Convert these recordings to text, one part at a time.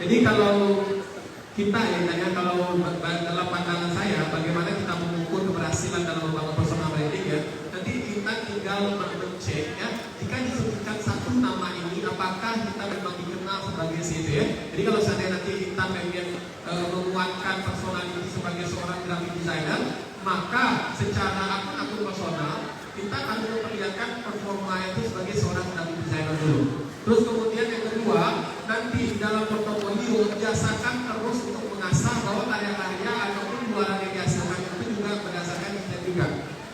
Jadi kalau kita kalau dalam pandangan saya, bagaimana kita mengukur keberhasilan dalam membangun personal branding ya, nanti kita tinggal mencek ya, jika disebutkan satu nama ini, apakah kita memang dikenal sebagai situ ya. Jadi kalau seandainya nanti kita pengen menguatkan personality sebagai seorang graphic designer, maka secara akun personal kita harus memperlihatkan performa itu sebagai seorang graphic designer dulu. Terus kemudian yang kedua, nanti dalam portofolio biasakan terus untuk mengasah bahwa karya-karya ataupun luaran yang dihasilkan itu juga berdasarkan kita juga.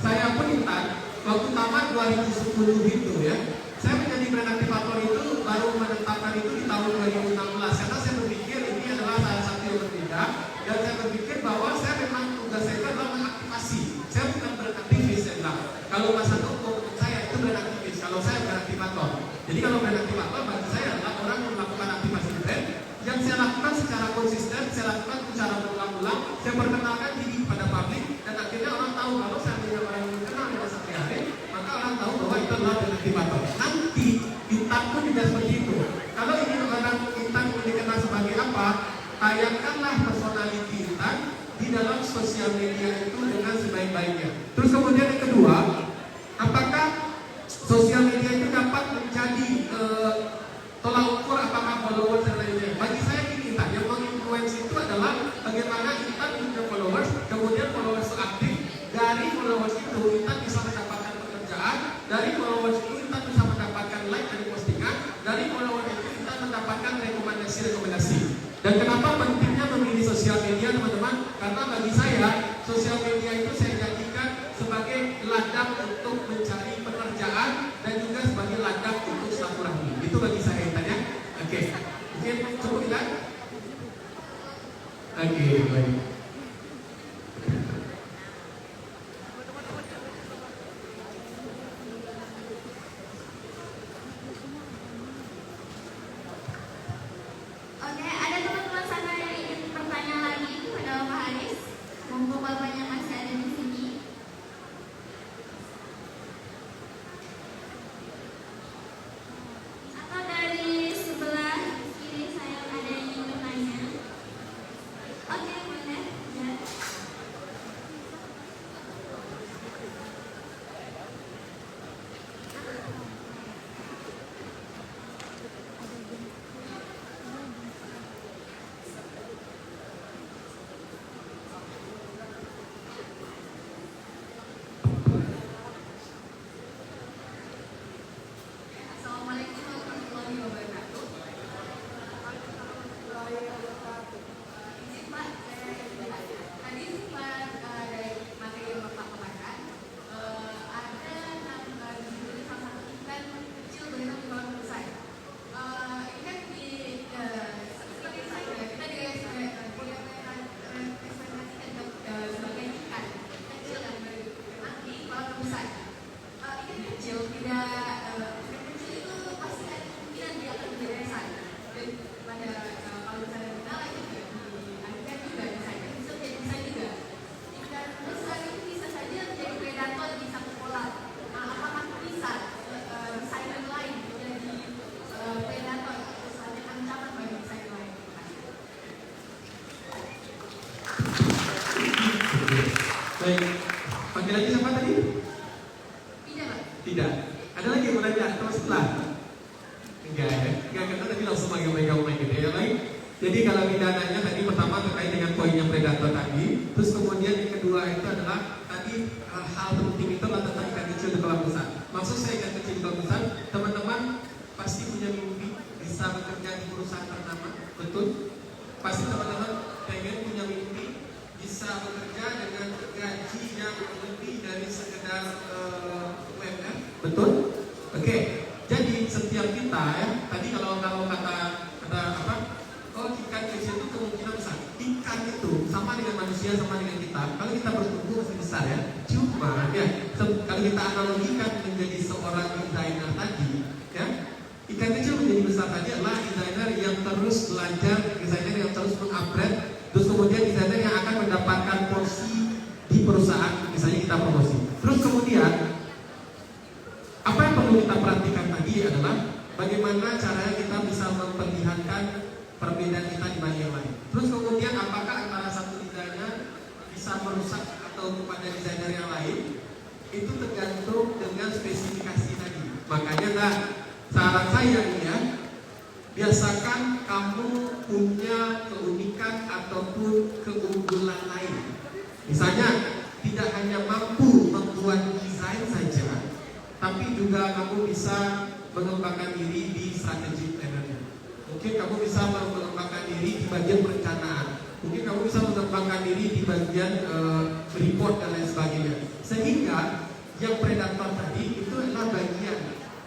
Saya pun Intan, waktu tamat 2010 itu ya, saya menjadi brand activator itu baru menetapkan itu di tahun 2016 karena saya berpikir ini adalah salah satu yang berbeda dan saya berpikir bahwa saya memang tugas saya adalah mengaktifasi. Saya bukan brand aktivis ya. Kalau Mas Anto menurut saya itu brand aktivis, kalau saya brand activator. Jadi kalau brand activator bagi saya adalah orang yang melakukan aktivasi brand yang saya lakukan secara konsisten, saya lakukan secara berulang-ulang, saya perkenalkan diri kepada publik dan akhirnya orang tahu kalau saya menjadi orang yang dikenal pada sehari-hari, maka orang tahu bahwa itu adalah brand activator. Nanti Intan pun tidak seperti itu. Kalau ingin orang Intan dikenal sebagai apa, tayangkanlah personality Intan di dalam sosial media itu dengan sebaik-baiknya. Terus kemudian yang kedua, apakah sosial media itu dapat menjadi tolak ukur apakah followers dan lainnya? Bagi saya ini Intan, yang menginfluence itu adalah bagaimana Intan punya followers, kemudian followers itu aktif. Dari followers itu Intan bisa mendapatkan pekerjaan, dari followers itu Intan bisa mendapatkan like dari postingan, dari followers itu Intan mendapatkan rekomendasi. Dan kenapa pentingnya memilih sosial media teman-teman? Karena bagi saya sosial media itu saya jadikan sebagai ladang untuk mencari pekerjaan dan juga sebagai ladang untuk silaturahmi. Itu bagi saya Intan ya. Oke. Mungkin cukup Intan? Oke, baik. Baik, panggil lagi siapa tadi? Tidak. Ada lagi yang mau nanya? Terus setelah? Enggak ya? Enggak, karena tadi langsung pegang gitu ya. Baik. Jadi kalau pidananya tadi pertama terkait dengan poin yang predator tadi, terus kemudian yang kedua itu adalah tadi hal penting itu adalah tentang ikan kecil di kolam besar. Maksud saya ikan kecil di kolam besar, teman-teman pasti punya mimpi bisa bekerja di perusahaan ternama, betul? Pasti teman-teman pengen punya mimpi bisa bekerja dengan gaji yang lebih dari sekedar UMR, betul? Oke, jadi setiap kita ya, tadi kalau kata apa? Oh, ikan kecil itu kemungkinan besar. Ikan itu sama dengan manusia, sama dengan kita. Kalau kita bertumbuh masih besar ya. Cuma ya, kalau kita analogikan menjadi seorang desainer tadi, ya, ikan kecil menjadi besar tadi adalah desainer yang terus belajar, desainer yang terus mengupgrade, terus kemudian desainer yang akan mendapatkan porsi di perusahaan, misalnya kita promosi. Terus kemudian apa yang perlu kita perhatikan tadi adalah bagaimana caranya kita bisa memperlihatkan perbedaan kita itu tergantung dengan spesifikasi tadi. Makanya nah, saran saya nih ya, biasakan kamu punya keunikan ataupun keunggulan lain. Misalnya, tidak hanya mampu membuat desain saja, tapi juga kamu bisa mengembangkan diri di strategi planner. Mungkin kamu bisa mengembangkan diri di bagian perencanaan. Mungkin kamu bisa mengembangkan diri di bagian report dan lain sebagainya. Sehingga yang predator tadi itu adalah bagian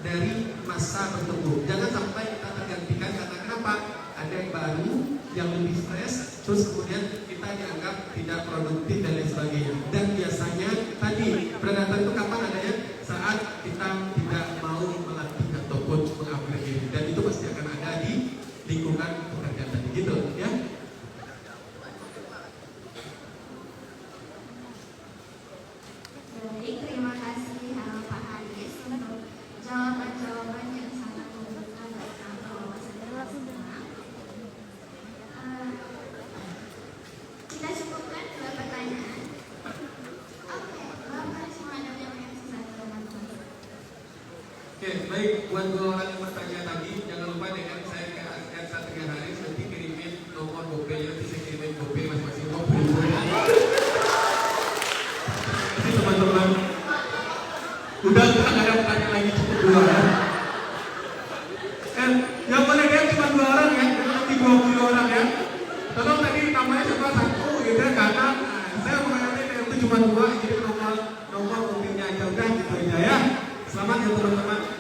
dari masa bertumbuh. Jangan sampai kita tergantikan karena kenapa? Ada yang baru, yang lebih fresh, terus kemudian kita dianggap tidak produktif dan lain sebagainya. Dan biasanya tadi predator itu kapan adanya? Saat kita tidak mau melatih ataupun mengupgrade diri. Dan itu pasti akan ada di lingkungan pekerjaan tadi, gitu ya. Baik, terima kasih Pak Haris untuk jawaban-jawaban yang sangat membuka dan sangat wawasan semua. Kita cukupkan 2 pertanyaan. Oke, Bapak semua ada yang sisa teman-teman. Oke, baik, buat 2 orang yang bertanya tadi, jangan lupa dengan saya ke Adsa Tegar Haris, nanti kirimin nomor GoPay-nya, nanti saya kirimin GoPay masing-masing GoPay. Jadi teman-teman, udah ada pertanyaan lagi, cukup 2 ya. Yang boleh dia cuma 2 orang ya, nanti 20 orang ya. Tolong tadi namanya coba 1 gitu ya, karena saya mengenai itu cuma 2, jadi nomor GoPay-nya aja udah gitu aja ya. Selamat ya teman-teman.